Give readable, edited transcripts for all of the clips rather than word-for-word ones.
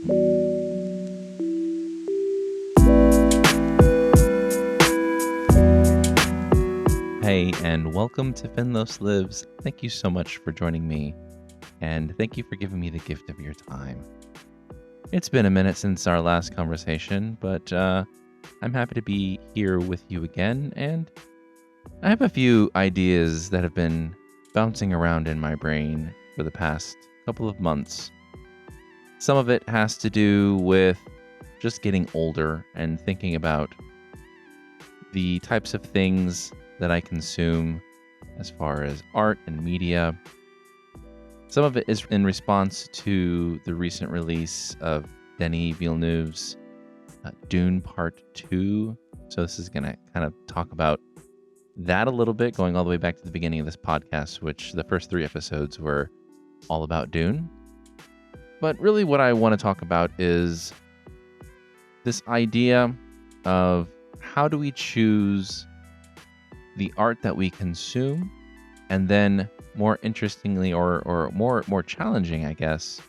Hey, and welcome to Finlos Lives. Thank you so much for joining me, and thank you for giving me the gift of your time. It's been a minute since our last conversation, but I'm happy to be here with you again, and I have a few ideas that have been bouncing around in my brain for the past couple of months. Some of it has to do with just getting older and thinking about the types of things that I consume as far as art and media. Some of it is in response to the recent release of Denis Villeneuve's DUNE Part 2. So this is going to kind of talk about that a little bit, going all the way back to the beginning of this podcast, which the first 3 episodes were all about DUNE. But really what I want to talk about is this idea of how do we choose the art that we consume, and then more interestingly or more challenging, I guess,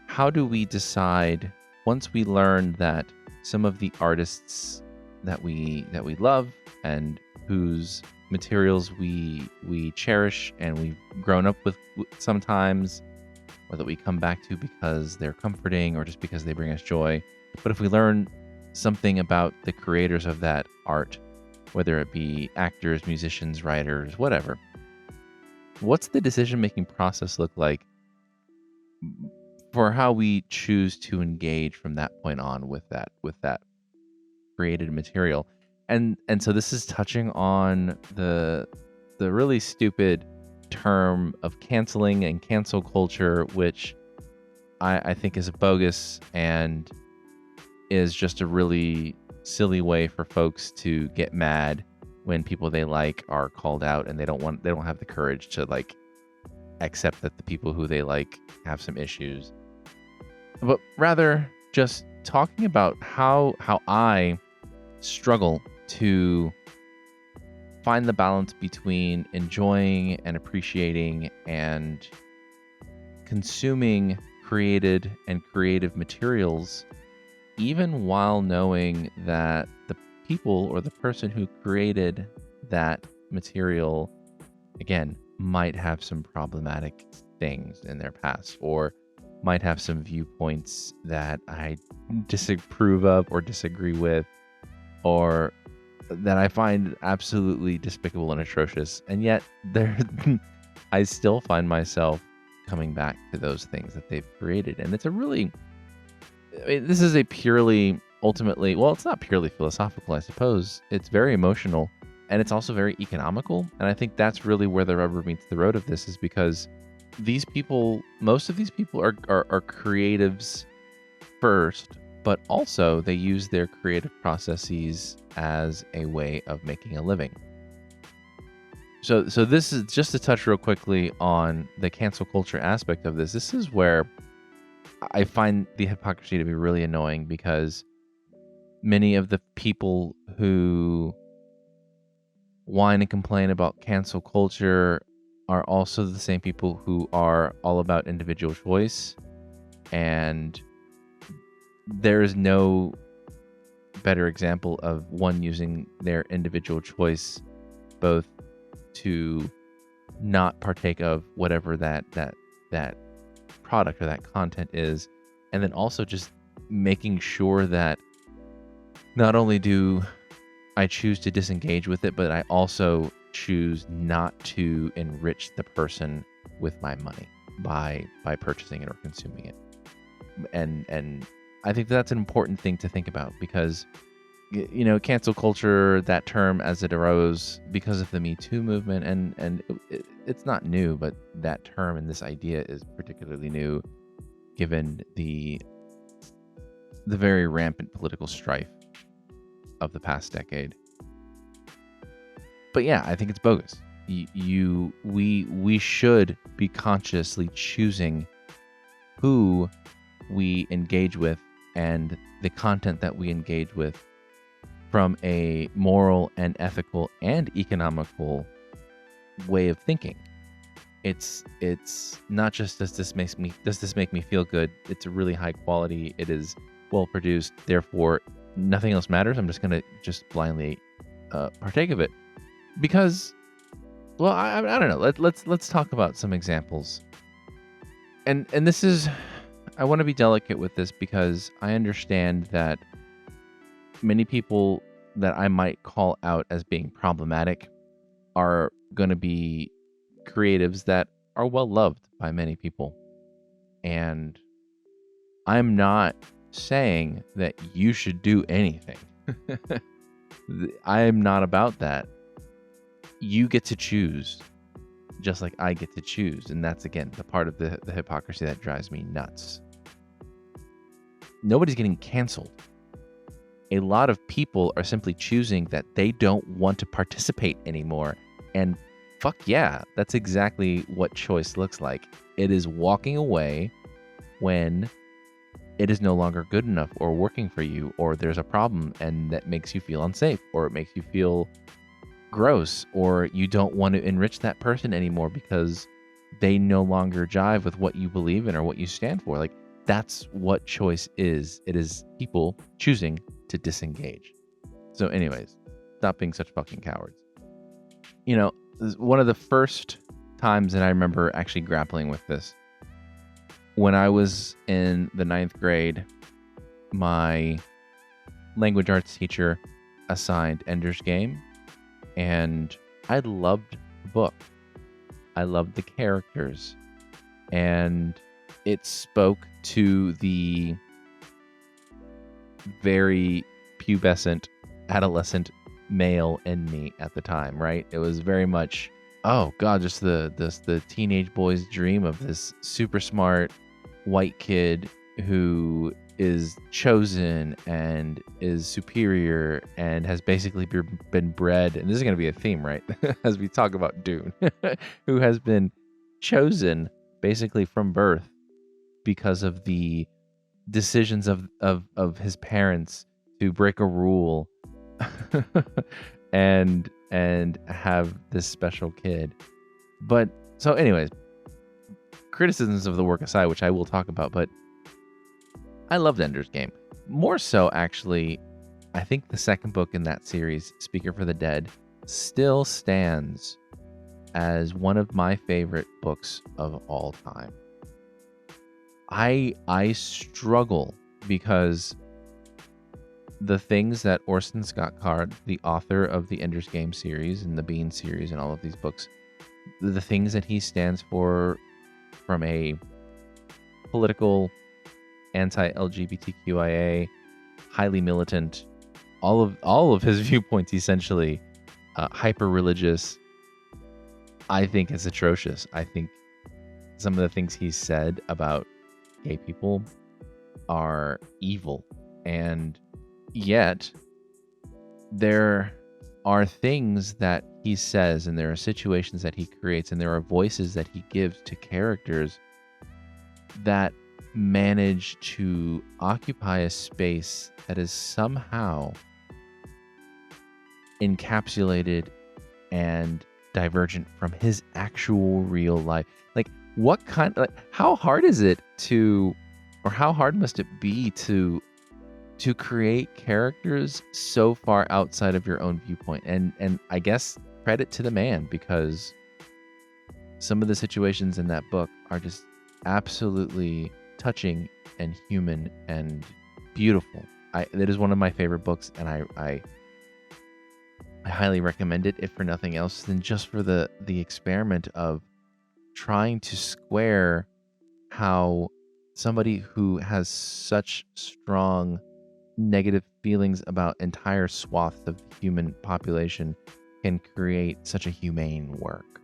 how do we decide once we learn that some of the artists that we love and whose materials we cherish and we've grown up with sometimes, or that we come back to because they're comforting or just because they bring us joy, but if we learn something about the creators of that art, whether it be actors, musicians, writers, whatever, what's the decision-making process look like for how we choose to engage from that point on with that created material? And so this is touching on the really stupid term of canceling and cancel culture, which I think is bogus and is just a really silly way for folks to get mad when people they like are called out, and they don't have the courage to like accept that the people who they like have some issues, but rather just talking about how I struggle to find the balance between enjoying and appreciating and consuming created and creative materials, even while knowing that the people or the person who created that material, again, might have some problematic things in their past, or might have some viewpoints that I disapprove of or disagree with, or that I find absolutely despicable and atrocious. And yet I still find myself coming back to those things that they've created. And it's a really, I mean, this is a purely, ultimately, well, it's not purely philosophical, I suppose. It's very emotional, and it's also very economical. And I think that's really where the rubber meets the road of this, is because these people, most of these people are creatives first, but also they use their creative processes as a way of making a living. So this is just to touch real quickly on the cancel culture aspect of this. This is where I find the hypocrisy to be really annoying, because many of the people who whine and complain about cancel culture are also the same people who are all about individual choice. And there is no better example of one using their individual choice both to not partake of whatever that product or that content is, and then also just making sure that not only do I choose to disengage with it, but I also choose not to enrich the person with my money by purchasing it or consuming it. And I think that's an important thing to think about, because cancel culture, that term as it arose because of the Me Too movement, and it's not new, but that term and this idea is particularly new given the very rampant political strife of the past decade. But yeah, I think it's bogus. We should be consciously choosing who we engage with and the content that we engage with from a moral and ethical and economical way of thinking. it's not just does this make me feel good. It's really high quality. It is well produced. Therefore, nothing else matters. I'm just gonna just blindly partake of it because, well, I don't know. Let's talk about some examples. And this is, I want to be delicate with this because I understand that many people that I might call out as being problematic are going to be creatives that are well loved by many people. And I'm not saying that you should do anything. I am not about that. You get to choose, just like I get to choose. And that's, again, the part of the hypocrisy that drives me nuts. Nobody's getting canceled. A lot of people are simply choosing that they don't want to participate anymore. And fuck yeah, that's exactly what choice looks like. It is walking away when it is no longer good enough or working for you, or there's a problem and that makes you feel unsafe, or it makes you feel gross, or you don't want to enrich that person anymore because they no longer jive with what you believe in or what you stand for. Like, that's what choice is. It is people choosing to disengage. So anyways, stop being such fucking cowards. You know, one of the first times that I remember actually grappling with this, when I was in the 9th grade, my language arts teacher assigned Ender's Game, and I loved the book. I loved the characters, and it spoke to the very pubescent, adolescent male in me at the time, right? It was very much, oh god, just the teenage boy's dream of this super smart white kid who is chosen and is superior and has basically been bred, and this is going to be a theme, right? As we talk about Dune, who has been chosen basically from birth because of the decisions of his parents to break a rule and have this special kid. But so anyways, criticisms of the work aside, which I will talk about, but I loved Ender's Game. More so, actually, I think the second book in that series, Speaker for the Dead, still stands as one of my favorite books of all time. I struggle because the things that Orson Scott Card, the author of the Ender's Game series and the Bean series and all of these books, the things that he stands for from a political, anti-LGBTQIA, highly militant, all of his viewpoints essentially, hyper-religious, I think is atrocious. I think some of the things he said about gay people are evil, and yet there are things that he says, and there are situations that he creates, and there are voices that he gives to characters that manage to occupy a space that is somehow encapsulated and divergent from his actual real life. Like, what kind, like, how hard is it to, or how hard must it be to create characters so far outside of your own viewpoint? And I guess credit to the man, because some of the situations in that book are just absolutely touching and human and beautiful. It is one of my favorite books, and I highly recommend it, if for nothing else than just for the experiment of trying to square how somebody who has such strong negative feelings about entire swaths of the human population can create such a humane work.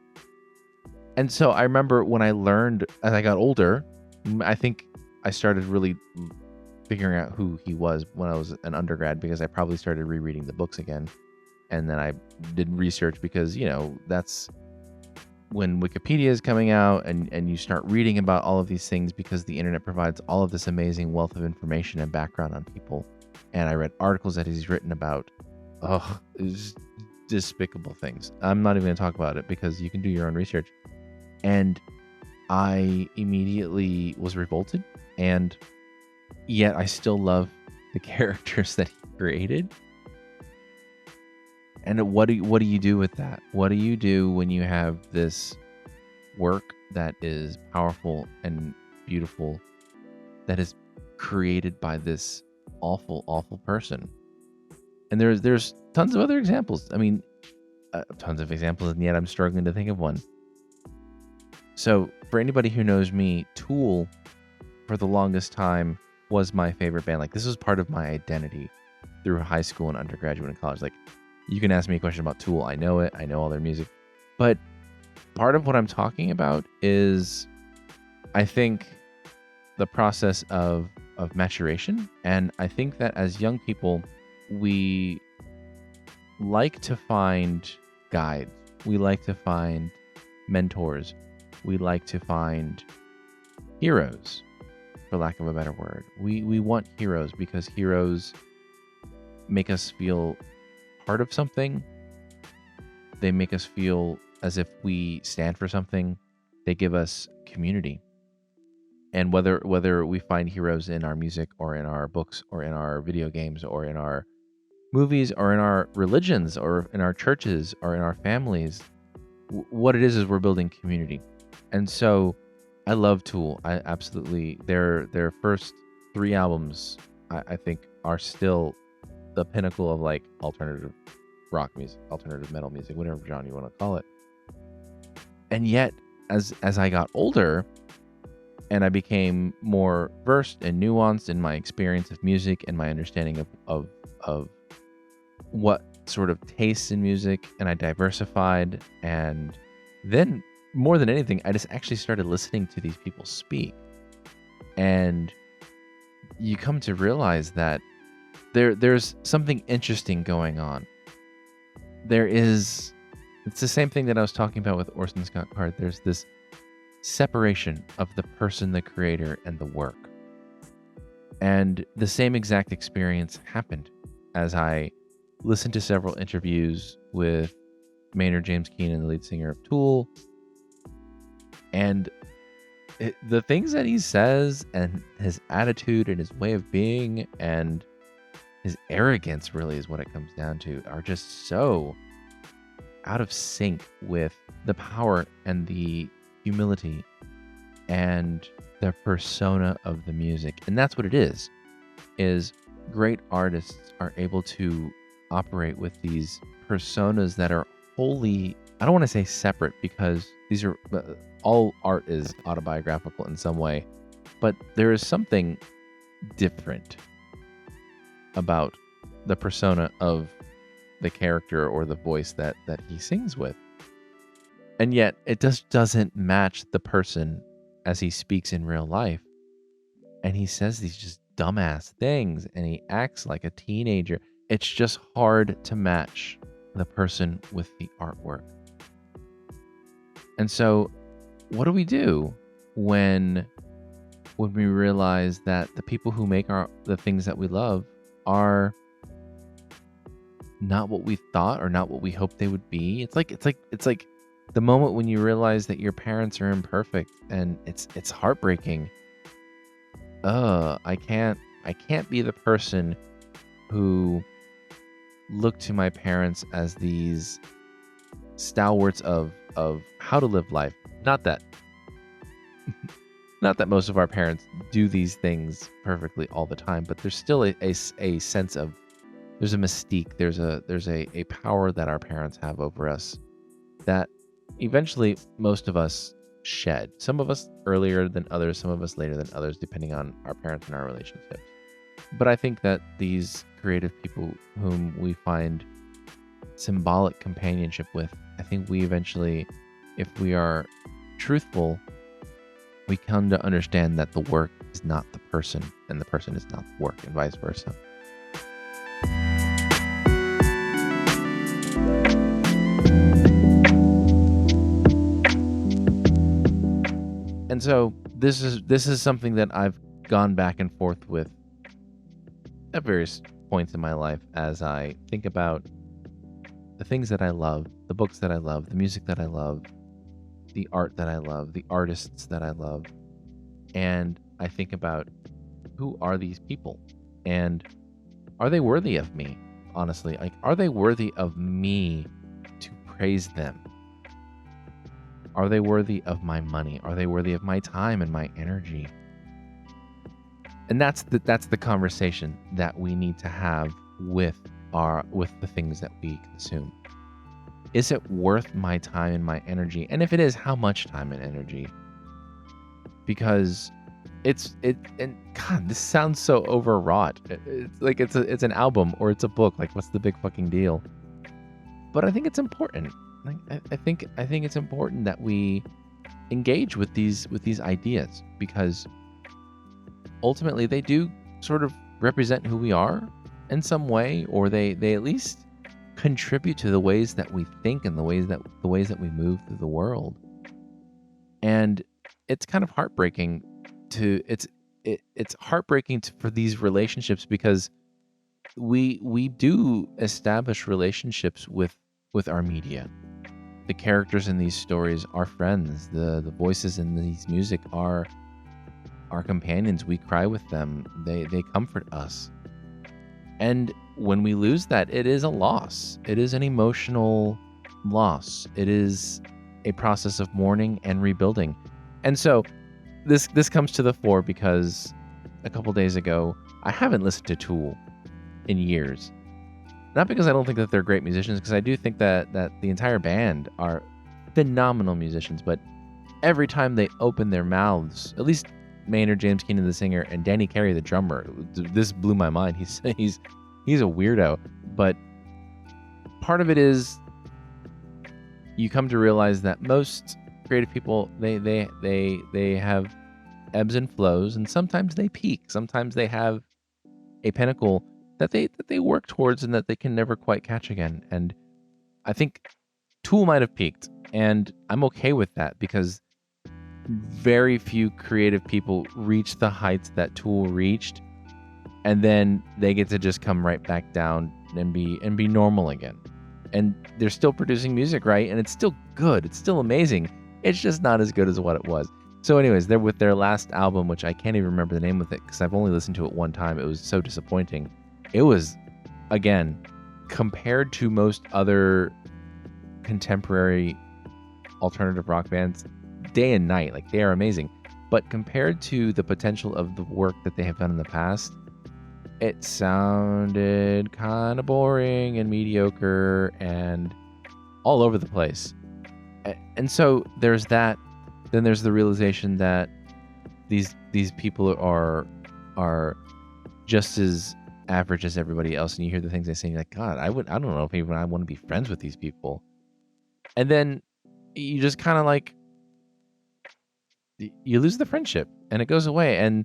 And so I remember when I learned, as I got older, I think I started really figuring out who he was when I was an undergrad, because I probably started rereading the books again. And then I did research, because, you know, that's when Wikipedia is coming out, and you start reading about all of these things, because the internet provides all of this amazing wealth of information and background on people. And I read articles that he's written about, despicable things. I'm not even going to talk about it, because you can do your own research. And I immediately was revolted, and yet I still love the characters that he created. And what do you do with that? What do you do when you have this work that is powerful and beautiful, that is created by this awful person? And there's tons of other examples. I mean, tons of examples, and yet I'm struggling to think of one. So for anybody who knows me, Tool, for the longest time, was my favorite band. Like, this was part of my identity through high school and undergraduate and college. Like, you can ask me a question about Tool, I know it, I know all their music. But part of what I'm talking about is, I think, the process of maturation. And I think that as young people, we like to find guides. We like to find mentors. We like to find heroes, for lack of a better word. We want heroes because heroes make us feel part of something. They make us feel as if we stand for something. They give us community. And whether we find heroes in our music or in our books or in our video games or in our movies or in our religions or in our churches or in our families, what it is we're building community. And so I love Tool. I absolutely, their first 3 albums, I think, are still the pinnacle of like alternative rock music, alternative metal music, whatever genre you want to call it. And yet, as I got older and I became more versed and nuanced in my experience of music and my understanding of what sort of tastes in music, and I diversified, and then more than anything, I just actually started listening to these people speak. And you come to realize that there's something interesting going on. It's the same thing that I was talking about with Orson Scott Card. There's this separation of the person, the creator, and the work. And the same exact experience happened as I listened to several interviews with Maynard James Keenan, the lead singer of Tool. And the things that he says and his attitude and his way of being and his arrogance, really is what it comes down to, are just so out of sync with the power and the humility and the persona of the music. And that's what it is great artists are able to operate with these personas that are wholly, I don't want to say separate, because these are all art is autobiographical in some way, but there is something different about the persona of the character or the voice that he sings with. And yet it just doesn't match the person as he speaks in real life. And he says these just dumbass things and he acts like a teenager. It's just hard to match the person with the artwork. And so what do we do when we realize that the people who make the things that we love are not what we thought or not what we hoped they would be? It's like the moment when you realize that your parents are imperfect, and it's heartbreaking. I can't be the person who looked to my parents as these stalwarts of how to live life. Not that most of our parents do these things perfectly all the time, but there's still a sense of, there's a mystique, there's a power that our parents have over us that eventually most of us shed. Some of us earlier than others, some of us later than others, depending on our parents and our relationships. But I think that these creative people whom we find symbolic companionship with, I think we eventually, if we are truthful, we come to understand that the work is not the person and the person is not the work, and vice versa. And so this is something that I've gone back and forth with at various points in my life as I think about the things that I love, the books that I love, the music that I love, the art that I love, the artists that I love, and I think about who are these people, and are they worthy of me? Honestly, like, are they worthy of me to praise them? Are they worthy of my money? Are they worthy of my time and my energy? And that's the conversation that we need to have with the things that we consume. Is it worth my time and my energy? And if it is, how much time and energy? Because and God, this sounds so overwrought. It's like it's an album or it's a book. Like, what's the big fucking deal? But I think it's important. Like, I think it's important that we engage with these ideas, because ultimately they do sort of represent who we are in some way, or they at least contribute to the ways that we think and the ways that we move through the world. And it's kind of heartbreaking for these relationships, because we do establish relationships with our media. The characters in these stories are friends. The voices in these music are our companions. We cry with them. They comfort us. And when we lose that, it is a loss. It is an emotional loss. It is a process of mourning and rebuilding. And so this comes to the fore because a couple days ago, I haven't listened to Tool in years. Not because I don't think that they're great musicians, because I do think that the entire band are phenomenal musicians, but every time they open their mouths, at least Maynard James Keenan, the singer, and Danny Carey, the drummer, this blew my mind. He's a weirdo, but part of it is you come to realize that most creative people, they have ebbs and flows, and sometimes they peak. Sometimes they have a pinnacle that they work towards and that they can never quite catch again. And I think Tool might have peaked, and I'm okay with that, because very few creative people reach the heights that Tool reached, and then they get to just come right back down and be normal again. And they're still producing music, right? And it's still good. It's still amazing. It's just not as good as what it was. So anyways, they're with their last album, which I can't even remember the name of it because I've only listened to it one time. It was so disappointing. It was, again, compared to most other contemporary alternative rock bands, day and night. Like, they are amazing. But compared to the potential of the work that they have done in the past, it sounded kind of boring and mediocre and all over the place. And so there's that. Then there's the realization that these people are just as average as everybody else, and you hear the things they say, and you're like, God, I don't know if even I want to be friends with these people. And then you just kind of like, you lose the friendship and it goes away, and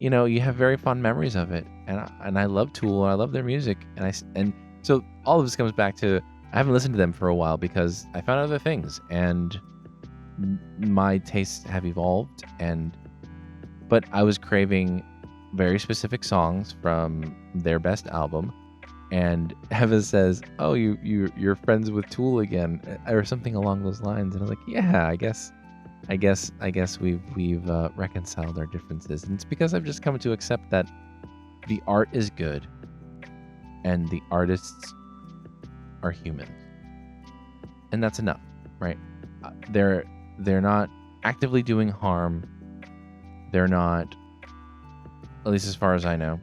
you know, you have very fond memories of it. And I love Tool, and I love their music, and so all of this comes back to, I haven't listened to them for a while because I found other things, and my tastes have evolved, but I was craving very specific songs from their best album, and Eva says, "Oh, you're friends with Tool again," or something along those lines, and I was like, "Yeah, I guess we've reconciled our differences," and it's because I've just come to accept that the art is good, and the artists are humans, and that's enough, right? They're not actively doing harm. They're not, at least as far as I know,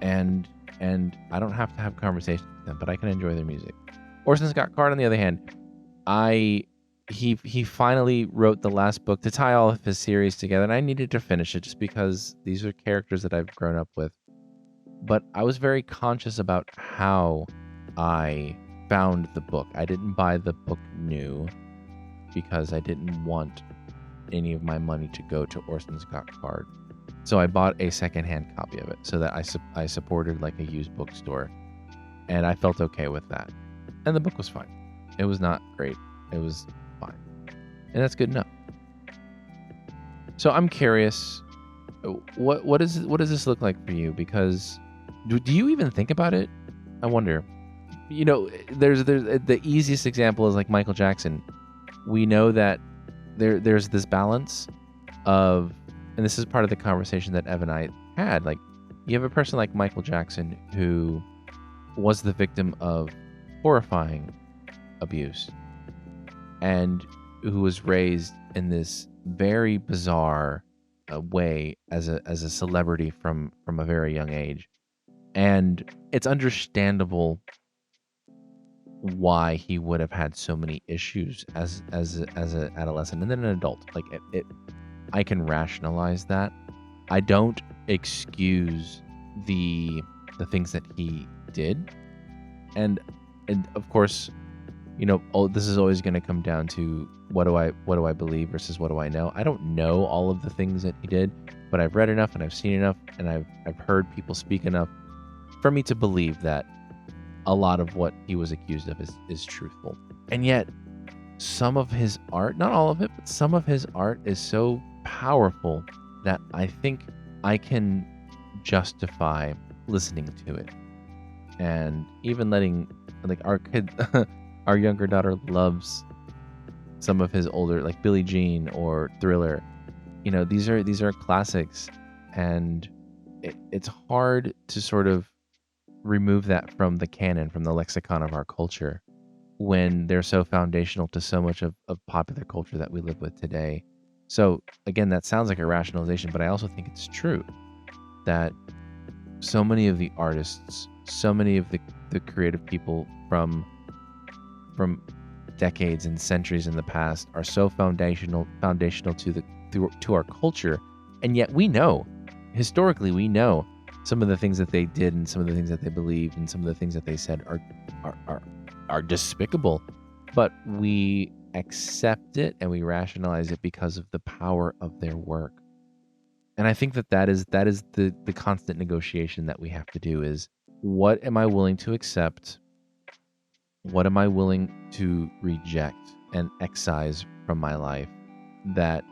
and I don't have to have conversations with them, but I can enjoy their music. Orson Scott Card, on the other hand, he finally wrote the last book to tie all of his series together, and I needed to finish it just because these are characters that I've grown up with. But I was very conscious about how I found the book. I didn't buy the book new because I didn't want any of my money to go to Orson Scott Card. So I bought a secondhand copy of it so that I supported like a used bookstore, and I felt okay with that. And the book was fine. It was not great. It was fine. And that's good enough. So I'm curious, what does this look like for you? Because do you even think about it? I wonder. You know, there's the easiest example is like Michael Jackson. We know that there's this balance of, and this is part of the conversation that Ev and I had, like, you have a person like Michael Jackson who was the victim of horrifying abuse and who was raised in this very bizarre way as a celebrity from a very young age. And it's understandable why he would have had so many issues as an adolescent and then an adult. Like I can rationalize that. I don't excuse the things that he did, and of course, this is always going to come down to what do I believe versus what do I know. I don't know all of the things that he did, but I've read enough and I've seen enough and I've heard people speak enough for me to believe that a lot of what he was accused of is truthful. And yet some of his art, not all of it, but some of his art is so powerful that I think I can justify listening to it. And even letting, like, our kid, our younger daughter loves some of his older, like Billie Jean or Thriller. These are classics, and it's hard to sort of remove that from the canon, from the lexicon of our culture, when they're so foundational to so much of popular culture that we live with today. So again, that sounds like a rationalization, but I also think it's true that so many of the artists, so many of the creative people from decades and centuries in the past are so foundational to our culture, and yet historically we know some of the things that they did and some of the things that they believed and some of the things that they said are despicable, but we accept it and we rationalize it because of the power of their work. And I think that is the constant negotiation that we have to do is, what am I willing to accept? What am I willing to reject and excise from my life that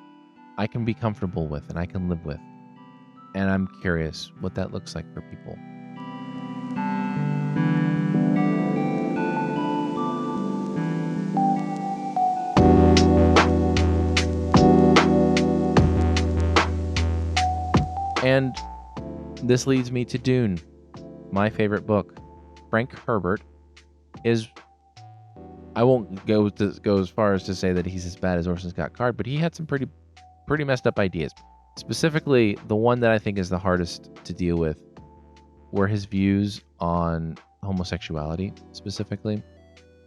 I can be comfortable with and I can live with? And I'm curious what that looks like for people. And this leads me to Dune, my favorite book. Frank Herbert is, I won't go as far as to say that he's as bad as Orson Scott Card, but he had some pretty messed up ideas. Specifically, the one that I think is the hardest to deal with were his views on homosexuality, specifically.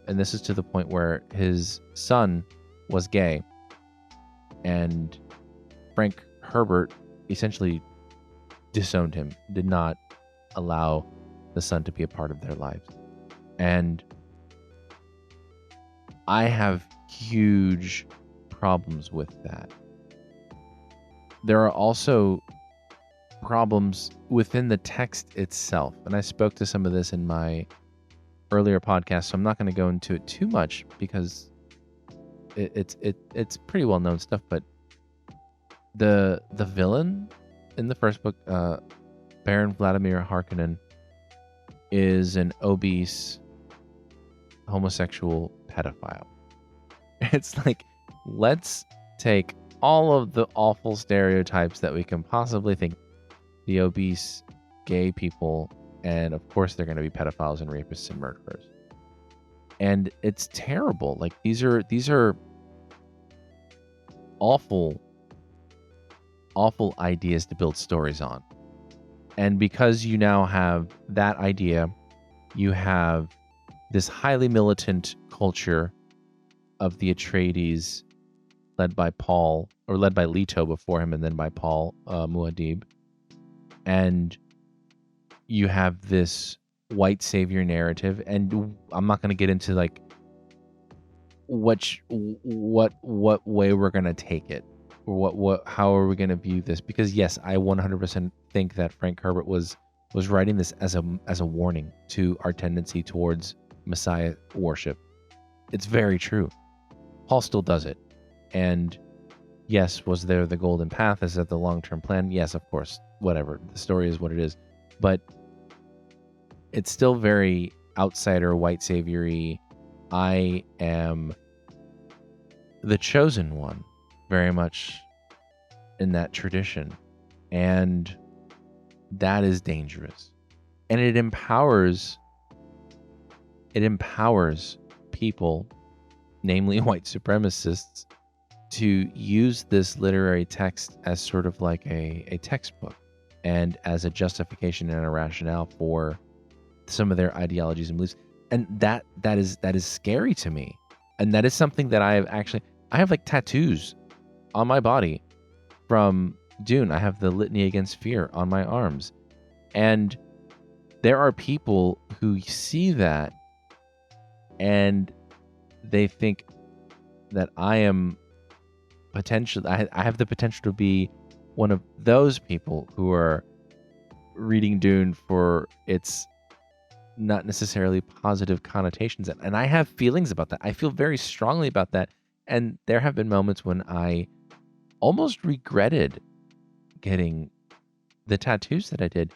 And this is to the point where his son was gay, and Frank Herbert essentially disowned him, did not allow the son to be a part of their lives. And I have huge problems with that. There are also problems within the text itself, and I spoke to some of this in my earlier podcast, so I'm not going to go into it too much because it's pretty well known stuff. But the villain in the first book, Baron Vladimir Harkonnen, is an obese homosexual pedophile. It's like, let's take all of the awful stereotypes that we can possibly think, the obese gay people, and of course they're going to be pedophiles and rapists and murderers. And it's terrible. Like, these are awful ideas to build stories on. And because you now have that idea, you have this highly militant culture of the Atreides, led by Leto before him, and then by Paul Muad'Dib. And you have this white savior narrative, and I'm not going to get into like what way we're going to take it, or how are we going to view this, because yes, I 100% think that Frank Herbert was writing this as a warning to our tendency towards Messiah worship. It's very true. Paul still does it. And yes, was there the golden path? Is that the long-term plan? Yes, of course. Whatever. The story is what it is. But it's still very outsider, white savior-y. I am the chosen one. very much in that tradition. And that is dangerous. And it empowers people, namely white supremacists, to use this literary text as sort of like a textbook and as a justification and a rationale for some of their ideologies and beliefs. And that is scary to me. And that is something that I have like tattoos on my body from Dune. I have the Litany Against Fear on my arms. And there are people who see that and they think that I am I have the potential to be one of those people who are reading Dune for its not necessarily positive connotations. And I have feelings about that. I feel very strongly about that. And there have been moments when I almost regretted getting the tattoos that I did.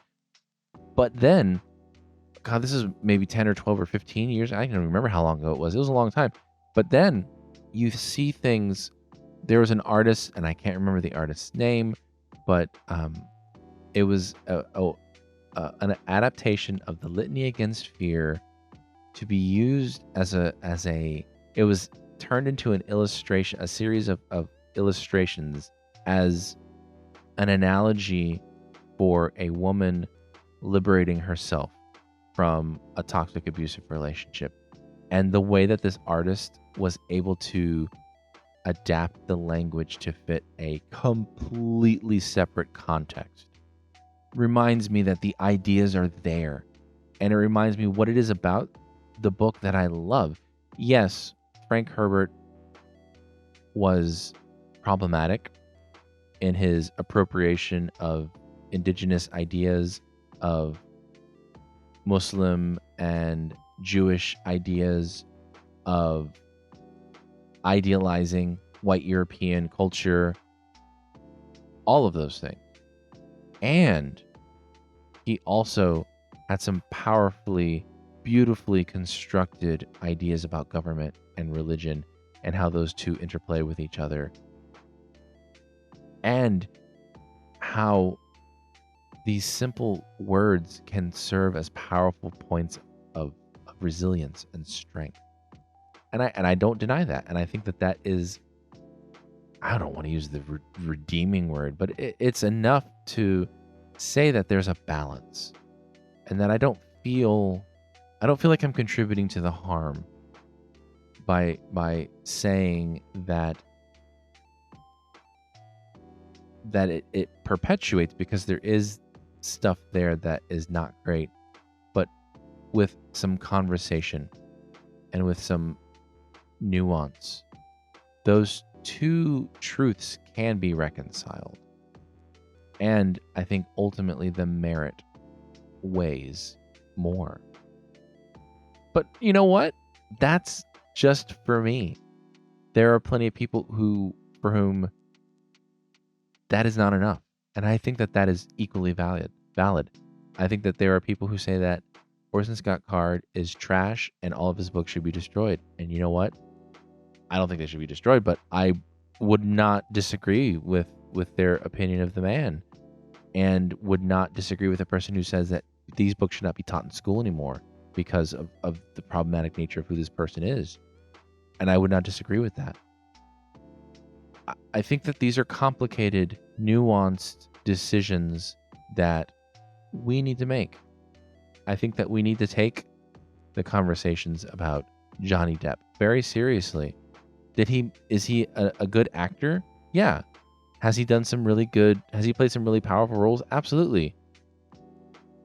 But then, God, this is maybe 10 or 12 or 15 years. I don't remember how long ago it was. It was a long time. But then you see things. There was an artist, and I can't remember the artist's name, but it was an adaptation of the Litany Against Fear to be used it was turned into an illustration, a series of illustrations as an analogy for a woman liberating herself from a toxic abusive relationship. And the way that this artist was able to adapt the language to fit a completely separate context reminds me that the ideas are there. And it reminds me what it is about the book that I love. Yes, Frank Herbert was problematic in his appropriation of indigenous ideas, of Muslim and Jewish ideas, of idealizing white European culture, all of those things. And he also had some powerfully, beautifully constructed ideas about government and religion and how those two interplay with each other. And how these simple words can serve as powerful points of resilience and strength. And I don't deny that. And I think that is, I don't want to use the redeeming word, but it's enough to say that there's a balance, and that I don't feel like I'm contributing to the harm by saying that it perpetuates, because there is stuff there that is not great, but with some conversation and with some nuance, those two truths can be reconciled. And I think ultimately the merit weighs more. But you know what? That's just for me. There are plenty of people for whom that is not enough. And I think that is equally valid. I think that there are people who say that Orson Scott Card is trash and all of his books should be destroyed. And you know what? I don't think they should be destroyed, but I would not disagree with their opinion of the man, and would not disagree with a person who says that these books should not be taught in school anymore because of the problematic nature of who this person is. And I would not disagree with that. I think that these are complicated, nuanced decisions that we need to make. I think that we need to take the conversations about Johnny Depp very seriously. Is he a good actor? Yeah. Has he played some really powerful roles? Absolutely.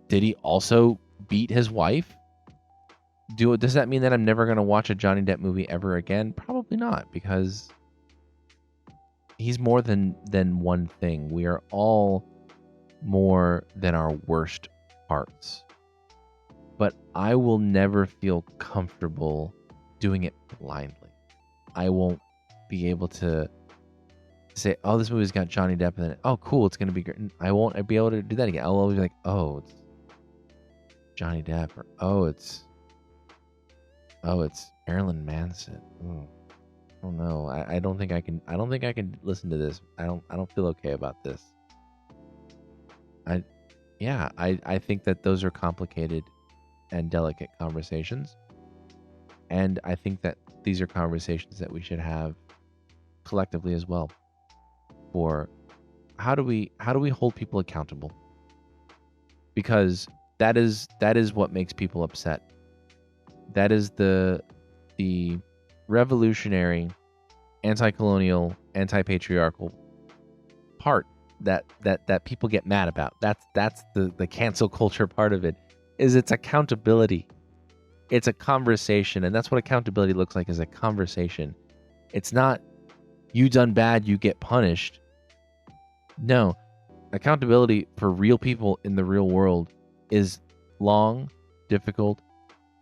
Did he also beat his wife? Does that mean that I'm never going to watch a Johnny Depp movie ever again? Probably not, because he's more than one thing. We are all more than our worst parts. But I will never feel comfortable doing it blindly. I won't be able to say, oh, this movie's got Johnny Depp in it. Oh, cool, it's going to be great. I won't be able to do that again. I'll always be like, oh, it's Johnny Depp, or oh, it's Marilyn Manson. Ooh. don't know. I don't think I can. I don't think I can listen to this. I don't feel okay about this. I yeah. I think that those are complicated and delicate conversations, and I think that these are conversations that we should have collectively as well. For how do we hold people accountable? Because that is what makes people upset. That is the revolutionary, anti-colonial, anti-patriarchal part that people get mad about. That's the cancel culture part of it. Is it's accountability. It's a conversation, and that's what accountability looks like, is a conversation. It's not you done bad, you get punished. No, accountability for real people in the real world is long, difficult,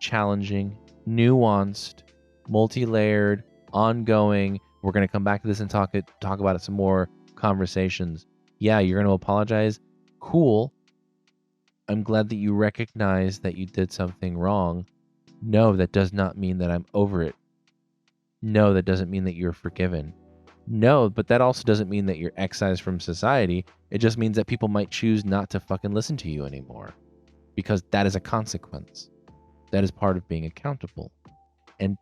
challenging, nuanced, multi-layered, ongoing. We're going to come back to this and talk about it some more. Conversations. Yeah, you're going to apologize. Cool. I'm glad that you recognize that you did something wrong. No, that does not mean that I'm over it. No, that doesn't mean that you're forgiven. No, but that also doesn't mean that you're excised from society. It just means that people might choose not to fucking listen to you anymore, because that is a consequence. That is part of being accountable. And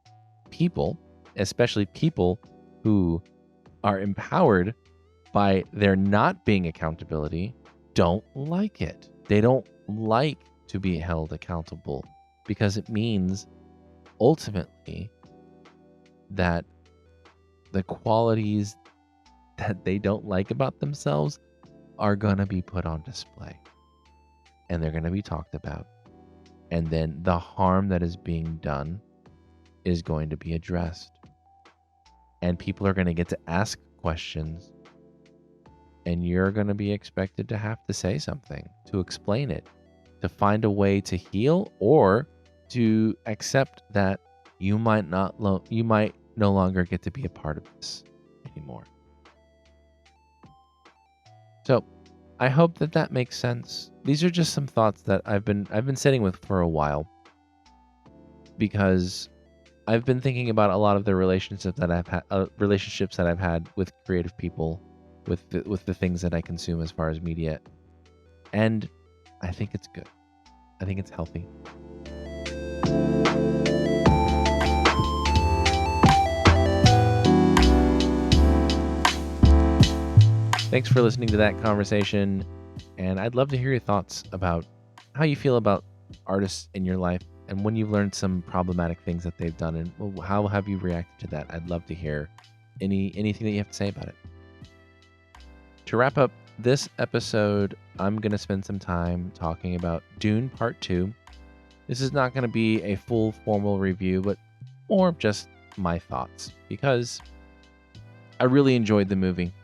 people, especially people who are empowered by there not being accountability, don't like it. They don't like to be held accountable, because it means ultimately that the qualities that they don't like about themselves are going to be put on display, and they're going to be talked about. And then the harm that is being done is going to be addressed. And people are going to get to ask questions, and you're going to be expected to have to say something, to explain it, to find a way to heal, or to accept that you might no longer get to be a part of this anymore. So I hope that makes sense. These are just some thoughts that I've been sitting with for a while, because I've been thinking about a lot of the relationships that I've had with creative people, with the things that I consume as far as media, and I think it's good. I think it's healthy. Thanks for listening to that conversation, and I'd love to hear your thoughts about how you feel about artists in your life, and when you've learned some problematic things that they've done, and how have you reacted to that. I'd love to hear anything that you have to say about it. To wrap up this episode, I'm going to spend some time talking about Dune Part 2. This is not going to be a full formal review, but more just my thoughts, because I really enjoyed the movie.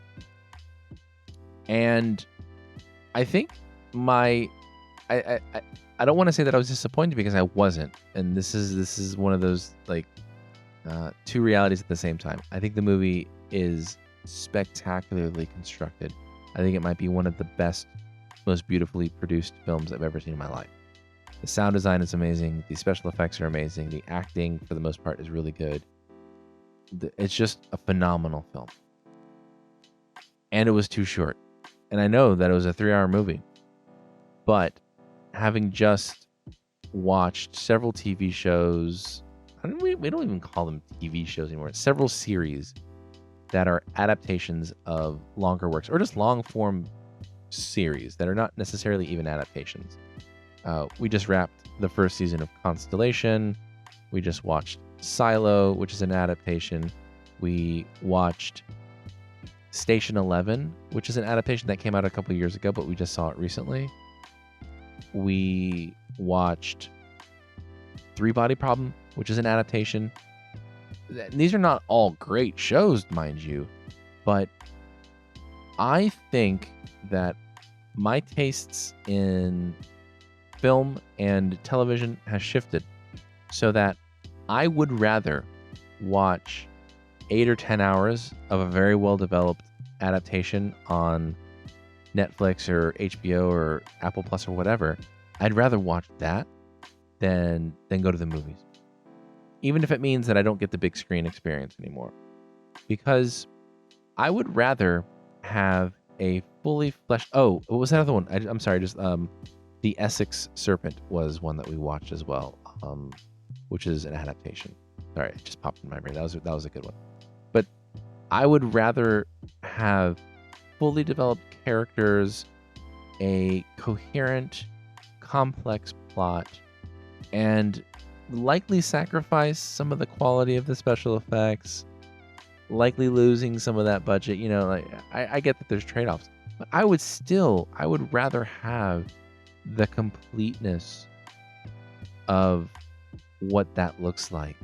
And I think I don't want to say that I was disappointed, because I wasn't. And this is one of those two realities at the same time. I think the movie is spectacularly constructed. I think it might be one of the best, most beautifully produced films I've ever seen in my life. The sound design is amazing. The special effects are amazing. The acting, for the most part, is really good. It's just a phenomenal film. And it was too short. And I know that it was a 3-hour movie. But having just watched several TV shows, we don't even call them TV shows anymore, several series that are adaptations of longer works, or just long form series that are not necessarily even adaptations. We just wrapped the first season of Constellation. We just watched Silo, which is an adaptation. We watched Station 11, which is an adaptation that came out a couple years ago, but we just saw it recently. We watched Three Body Problem, which is an adaptation. These are not all great shows, mind you, but I think that my tastes in film and television has shifted, so that I would rather watch 8 or 10 hours of a very well-developed adaptation on Netflix or HBO or Apple Plus or whatever. I'd rather watch that than go to the movies, even if it means that I don't get the big screen experience anymore. because I would rather have a fully fleshed. Oh, what was that other one? I'm sorry. Just the Essex Serpent was one that we watched as well, which is an adaptation. Sorry, it just popped in my brain. That was a good one. But I would rather have fully developed characters, a coherent, complex plot, and likely sacrifice some of the quality of the special effects, likely losing some of that budget. Like I get that there's trade-offs, but I would rather have the completeness of what that looks like.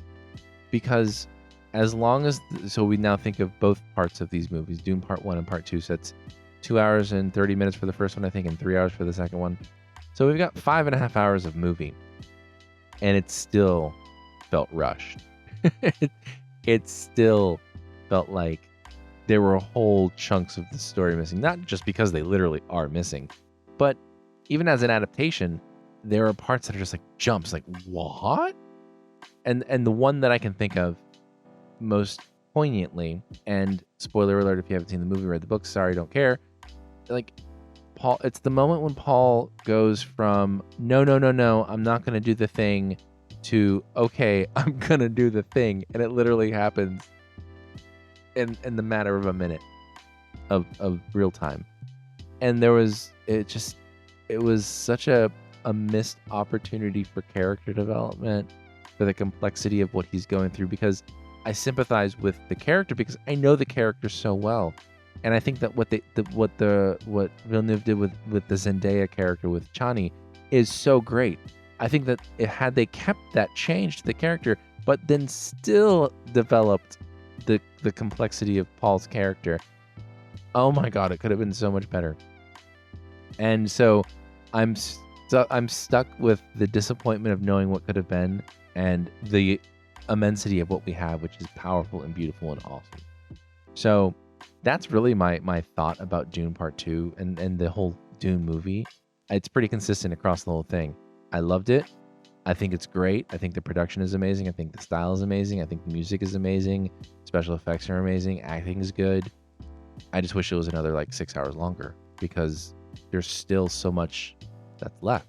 Because as long as, so we now think of both parts of these movies, Dune Part 1 and Part 2, so it's 2 hours and 30 minutes for the first one, I think, and 3 hours for the second one. So we've got 5.5 hours of movie, and it still felt rushed. It still felt like there were whole chunks of the story missing, not just because they literally are missing, but even as an adaptation, there are parts that are just like jumps, like, what? And the one that I can think of most poignantly, and spoiler alert if you haven't seen the movie or read the book, sorry, don't care. Like, Paul, it's the moment when Paul goes from no, I'm not gonna do the thing to okay, I'm gonna do the thing, and it literally happens in the matter of a minute of real time. And it was such a missed opportunity for character development, for the complexity of what he's going through, because I sympathize with the character because I know the character so well. And I think that what Villeneuve did with the Zendaya character with Chani is so great. I think that had they kept that change to the character, but then still developed the complexity of Paul's character, oh my God, it could have been so much better. And so I'm stuck with the disappointment of knowing what could have been and the immensity of what we have, which is powerful and beautiful and awesome. So that's really my thought about Dune Part 2 and the whole Dune movie. It's pretty consistent across the whole thing. I loved it. I think it's great. I think the production is amazing. I think the style is amazing. I think the music is amazing. Special effects are amazing. Acting is good. I just wish it was another like 6 hours longer because there's still so much that's left.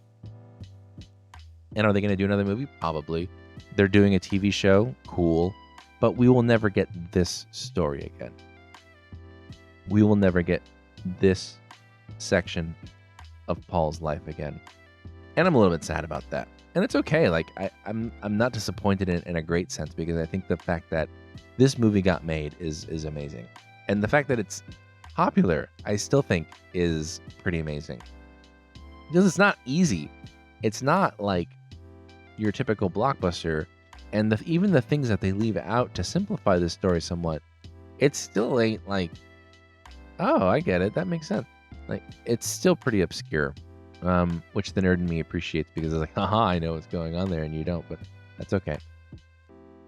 And are they going to do another movie? Probably. They're doing a TV show. Cool. But we will never get this story again. We will never get this section of Paul's life again. And I'm a little bit sad about that. And it's okay. Like I'm not disappointed in a great sense, because I think the fact that this movie got made is amazing. And the fact that it's popular, I still think is pretty amazing. Because it's not easy. It's not like your typical blockbuster. And even the things that they leave out to simplify the story somewhat, it still ain't like, oh, I get it. That makes sense. Like, it's still pretty obscure, which the nerd in me appreciates, because it's like, haha, I know what's going on there and you don't, but that's okay.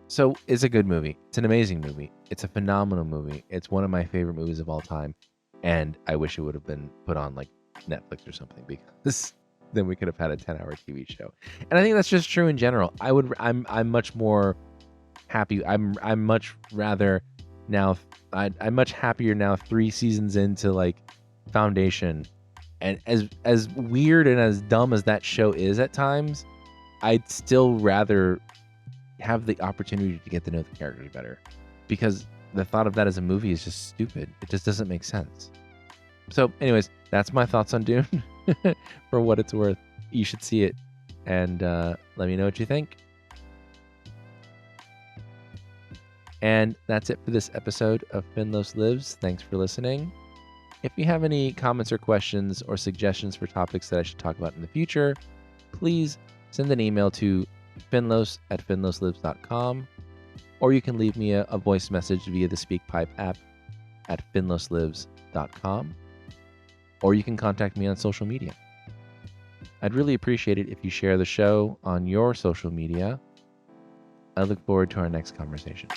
So it's a good movie. It's an amazing movie. It's a phenomenal movie. It's one of my favorite movies of all time. And I wish it would have been put on like Netflix or something, because then we could have had a 10-hour TV show. And I think that's just true in general. I'm much more happy. I'm much rather now. I'm much happier now 3 seasons into like Foundation. And as weird and as dumb as that show is at times, I'd still rather have the opportunity to get to know the characters better, because the thought of that as a movie is just stupid. It just doesn't make sense. So anyways, that's my thoughts on Dune. For what it's worth, you should see it, and let me know what you think. And that's it for this episode of Finlos Lives. Thanks for listening. If you have any comments or questions or suggestions for topics that I should talk about in the future, please send an email to finlos@finloslives.com, or you can leave me a voice message via the SpeakPipe app at finloslives.com, or you can contact me on social media. I'd really appreciate it if you share the show on your social media. I look forward to our next conversation.